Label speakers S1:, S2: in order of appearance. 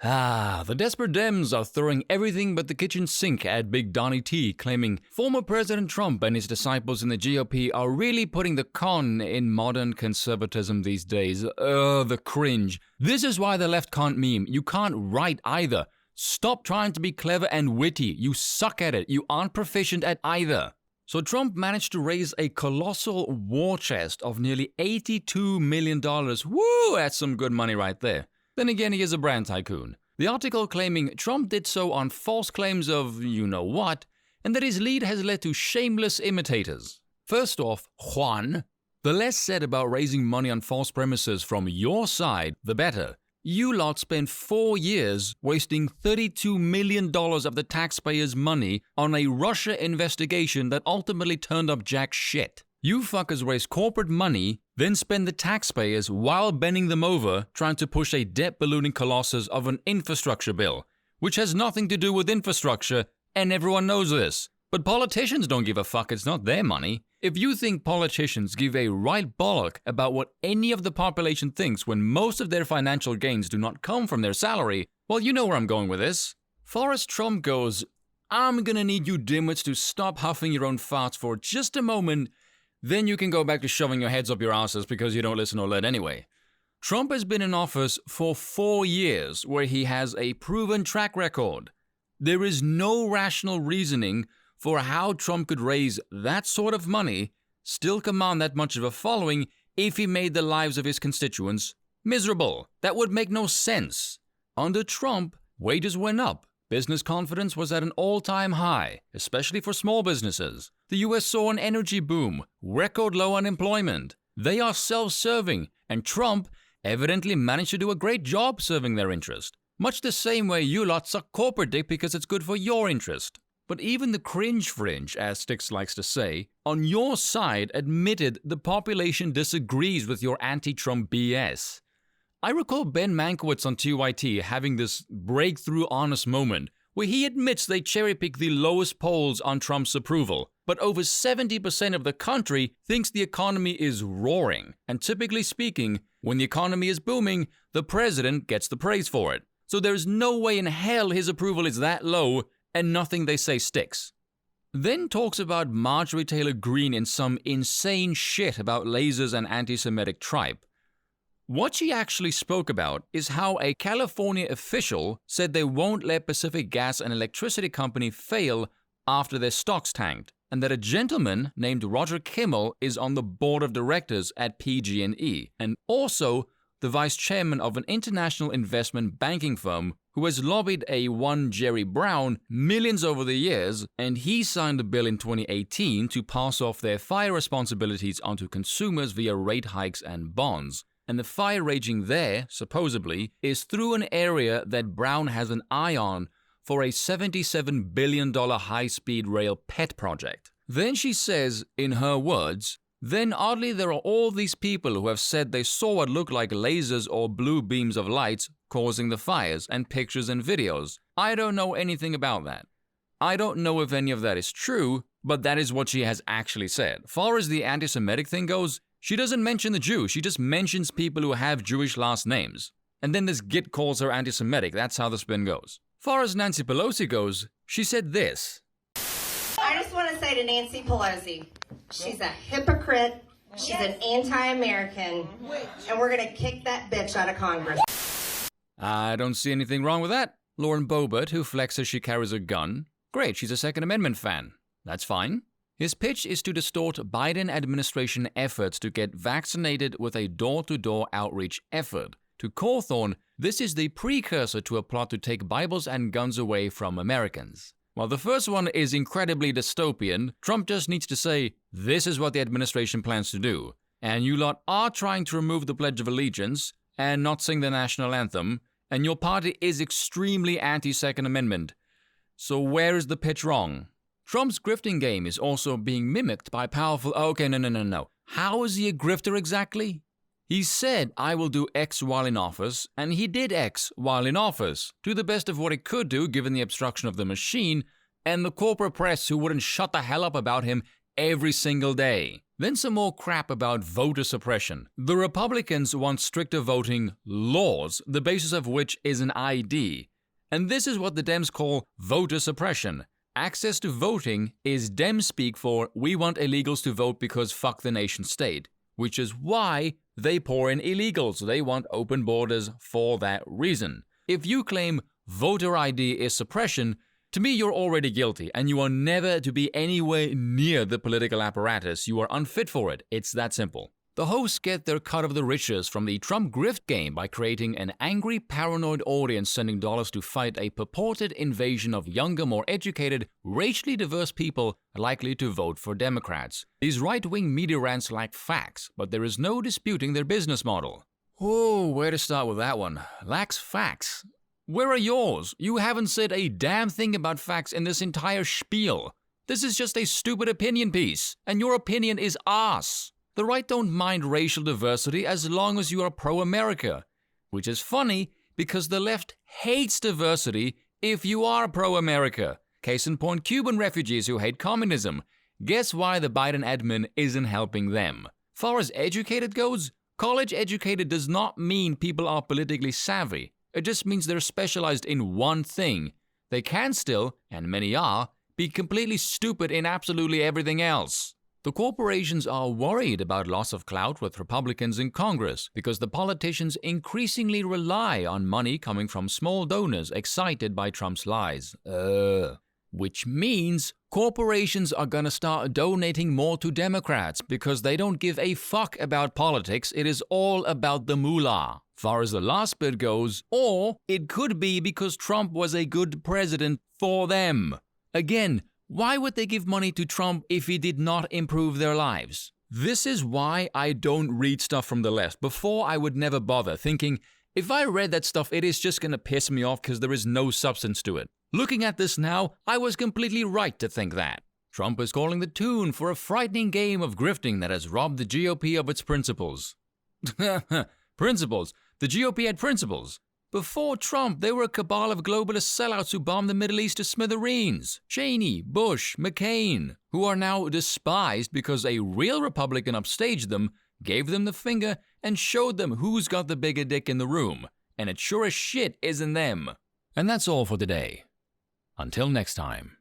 S1: The desperate Dems are throwing everything but the kitchen sink at Big Donnie T, claiming former President Trump and his disciples in the GOP are really putting the con in modern conservatism these days. The cringe. This is why the left can't meme. You can't write either. Stop trying to be clever and witty. You suck at it. You aren't proficient at either. So Trump managed to raise a colossal war chest of nearly $82 million. Woo, that's some good money right there. Then again, he is a brand tycoon. The article claiming Trump did so on false claims of you-know-what, and that his lead has led to shameless imitators. First off, Juan, the less said about raising money on false premises from your side, the better. You lot spent 4 years wasting $32 million of the taxpayers' money on a Russia investigation that ultimately turned up jack shit. You fuckers raise corporate money, then spend the taxpayers while bending them over trying to push a debt-ballooning colossus of an infrastructure bill, which has nothing to do with infrastructure, and everyone knows this. But politicians don't give a fuck, it's not their money. If you think politicians give a right bollock about what any of the population thinks when most of their financial gains do not come from their salary, well, you know where I'm going with this. Far as Trump goes, I'm gonna need you dimwits to stop huffing your own farts for just a moment. Then you can go back to shoving your heads up your asses because you don't listen or learn anyway. Trump has been in office for 4 years where he has a proven track record. There is no rational reasoning for how Trump could raise that sort of money, still command that much of a following if he made the lives of his constituents miserable. That would make no sense. Under Trump, wages went up. Business confidence was at an all-time high, especially for small businesses. The US saw an energy boom, record low unemployment. They are self-serving, and Trump evidently managed to do a great job serving their interest. Much the same way you lot suck corporate dick because it's good for your interest. But even the cringe fringe, as Styx likes to say, on your side admitted the population disagrees with your anti-Trump BS. I recall Ben Mankiewicz on TYT having this breakthrough honest moment where he admits they cherry-pick the lowest polls on Trump's approval, but over 70% of the country thinks the economy is roaring, and typically speaking, when the economy is booming, the president gets the praise for it. So there's no way in hell his approval is that low, and nothing they say sticks. Then talks about Marjorie Taylor Greene in some insane shit about lasers and anti-Semitic tripe. What she actually spoke about is how a California official said they won't let Pacific Gas and Electricity Company fail after their stocks tanked, and that a gentleman named Roger Kimmel is on the board of directors at PG&E, and also the vice chairman of an international investment banking firm who has lobbied a one Jerry Brown millions over the years, and he signed a bill in 2018 to pass off their fire responsibilities onto consumers via rate hikes and bonds. And the fire raging there, supposedly, is through an area that Brown has an eye on for a $77 billion high-speed rail pet project. Then she says, in her words, then oddly there are all these people who have said they saw what looked like lasers or blue beams of lights causing the fires, and pictures and videos. I don't know anything about that. I don't know if any of that is true, but that is what she has actually said. Far as the anti-Semitic thing goes, she doesn't mention the Jew, she just mentions people who have Jewish last names. And then this git calls her anti-Semitic, that's how the spin goes. Far as Nancy Pelosi goes, she said this.
S2: I just want to say to Nancy Pelosi, she's a hypocrite, she's an anti-American, and we're going to kick that bitch out of Congress.
S1: I don't see anything wrong with that. Lauren Boebert, who flexes she carries a gun. Great, she's a Second Amendment fan. That's fine. His pitch is to distort Biden administration efforts to get vaccinated with a door-to-door outreach effort. To Cawthorn, this is the precursor to a plot to take Bibles and guns away from Americans. While the first one is incredibly dystopian, Trump just needs to say, this is what the administration plans to do. And you lot are trying to remove the Pledge of Allegiance and not sing the national anthem, and your party is extremely anti-Second Amendment. So where is the pitch wrong? Trump's grifting game is also being mimicked by powerful... Okay, no. How is he a grifter exactly? He said, I will do X while in office, and he did X while in office, to the best of what he could do given the obstruction of the machine, and the corporate press who wouldn't shut the hell up about him every single day. Then some more crap about voter suppression. The Republicans want stricter voting laws, the basis of which is an ID. And this is what the Dems call voter suppression. Access to voting is Dem speak for we want illegals to vote because fuck the nation state, which is why they pour in illegals. They want open borders for that reason. If you claim voter ID is suppression, to me you're already guilty and you are never to be anywhere near the political apparatus. You are unfit for it. It's that simple. The hosts get their cut of the riches from the Trump grift game by creating an angry, paranoid audience sending dollars to fight a purported invasion of younger, more educated, racially diverse people likely to vote for Democrats. These right-wing media rants lack facts, but there is no disputing their business model. Oh, where to start with that one? Lacks facts. Where are yours? You haven't said a damn thing about facts in this entire spiel. This is just a stupid opinion piece, and your opinion is arse. The right don't mind racial diversity as long as you are pro-America, which is funny because the left hates diversity if you are pro-America. Case in point, Cuban refugees who hate communism. Guess why the Biden admin isn't helping them? Far as educated goes, college educated does not mean people are politically savvy. It just means they're specialized in one thing. They can still, and many are, be completely stupid in absolutely everything else. The corporations are worried about loss of clout with Republicans in Congress because the politicians increasingly rely on money coming from small donors excited by Trump's lies. Which means corporations are gonna start donating more to Democrats because they don't give a fuck about politics. It is all about the moolah. Far as the last bit goes, or it could be because Trump was a good president for them. Again, why would they give money to Trump if he did not improve their lives? This is why I don't read stuff from the left. Before, I would never bother, thinking, if I read that stuff, it is just gonna piss me off because there is no substance to it. Looking at this now, I was completely right to think that. Trump is calling the tune for a frightening game of grifting that has robbed the GOP of its principles. Principles? The GOP had principles. Before Trump, they were a cabal of globalist sellouts who bombed the Middle East to smithereens. Cheney, Bush, McCain, who are now despised because a real Republican upstaged them, gave them the finger, and showed them who's got the bigger dick in the room. And it sure as shit isn't them. And that's all for today. Until next time.